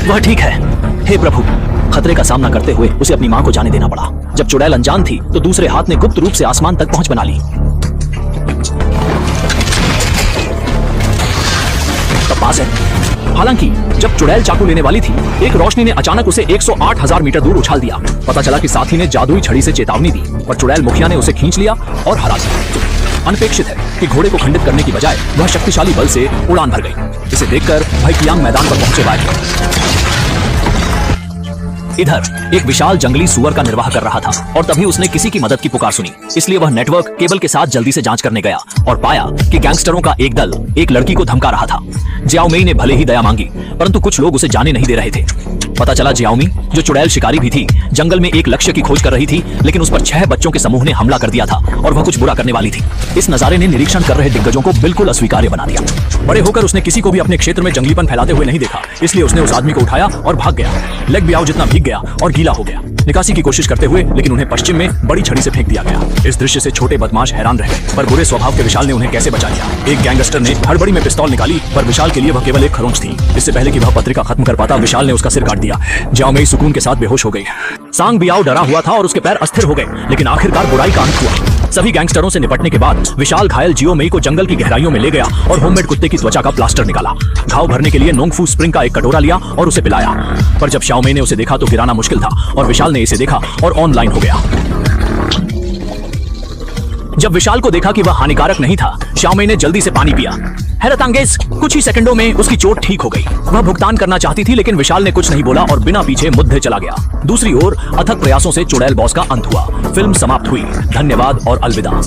वह ठीक है। हे प्रभु, खतरे का सामना करते हुए उसे अपनी मां को जाने देना पड़ा। जब चुड़ैल अनजान थी तो दूसरे हाथ ने गुप्त रूप से आसमान तक पहुंच बना ली। तब पास है। हालांकि जब चुड़ैल चाकू लेने वाली थी, एक रोशनी ने अचानक उसे 108,000 मीटर दूर उछाल दिया। पता चला कि साथी ने जादुई छड़ी से चेतावनी दी, पर चुड़ैल मुखिया ने उसे खींच लिया और हरा दिया। अनपेक्षित है कि घोड़े को खंडित करने की बजाय वह शक्तिशाली बल से उड़ान भर गई। इसे देखकर भाई कियांग मैदान पर पहुंचे बाय। इधर एक विशाल जंगली सुअर का निर्वाह कर रहा था और तभी उसने किसी की मदद की पुकार सुनी। इसलिए वह नेटवर्क केबल के साथ जल्दी से जांच करने गया और पाया कि गैंगस्टरों का एक दल एक लड़की को धमका रहा था। जियाओमी ने भले ही दया मांगी, परंतु कुछ लोग उसे जाने नहीं दे रहे थे। पता चला जियाओमी, जो चुड़ैल शिकारी भी थी, जंगल में एक लक्ष्य की खोज कर रही थी, लेकिन उस पर 6 बच्चों के समूह ने हमला कर दिया था और वह कुछ बुरा करने वाली थी। इस नजारे ने निरीक्षण कर रहे दिग्गजों को बिल्कुल अस्वीकार्य बना दिया। बड़े होकर उसने किसी को भी अपने क्षेत्र में जंगलीपन फैलाते हुए नहीं देखा, इसलिए उसने उस आदमी को उठाया और भाग गया। लेग बियाओ जितना भीग गया और गीला हो गया, निकासी की कोशिश करते हुए, लेकिन उन्हें पश्चिम में बड़ी छड़ी से फेंक दिया गया। इस दृश्य से छोटे बदमाश हैरान रह गए, पर बुरे स्वभाव के विशाल ने उन्हें कैसे बचा लिया। एक गैंगस्टर ने हड़बड़ी में पिस्तौल निकाली, पर विशाल के लिए वह केवल एक खरोंच थी। इससे पहले कि वह पत्रिका खत्म कर पाता, विशाल ने उसका सिर काट दिया। जियाओमी सुकून के साथ बेहोश हो गई। सांग बियाओ डरा हुआ था और उसके पैर अस्थिर हो गए, लेकिन आखिरकार बुराई का अंत हुआ। सभी गैंगस्टरों से निपटने के बाद विशाल घायल जियाओमी को जंगल की गहराइयों में ले गया और होममेड कुत्ते की त्वचा का प्लास्टर निकाला। घाव भरने के लिए नोंगफू स्प्रिंग का एक कटोरा लिया और उसे पिलाया। पर जब शाओमी ने उसे देखा तो गिराना मुश्किल था और विशाल ने इसे देखा और ऑनलाइन हो गया। जब विशाल को देखा कि वह हानिकारक नहीं था, शाओमी ने जल्दी से पानी पिया। हैरतअंगेज, कुछ ही सेकंडों में उसकी चोट ठीक हो गई। वह भुगतान करना चाहती थी, लेकिन विशाल ने कुछ नहीं बोला और बिना पीछे मुद्दे चला गया। दूसरी ओर अथक प्रयासों से चुड़ैल बॉस का अंत हुआ। फिल्म समाप्त हुई। धन्यवाद और अलविदा।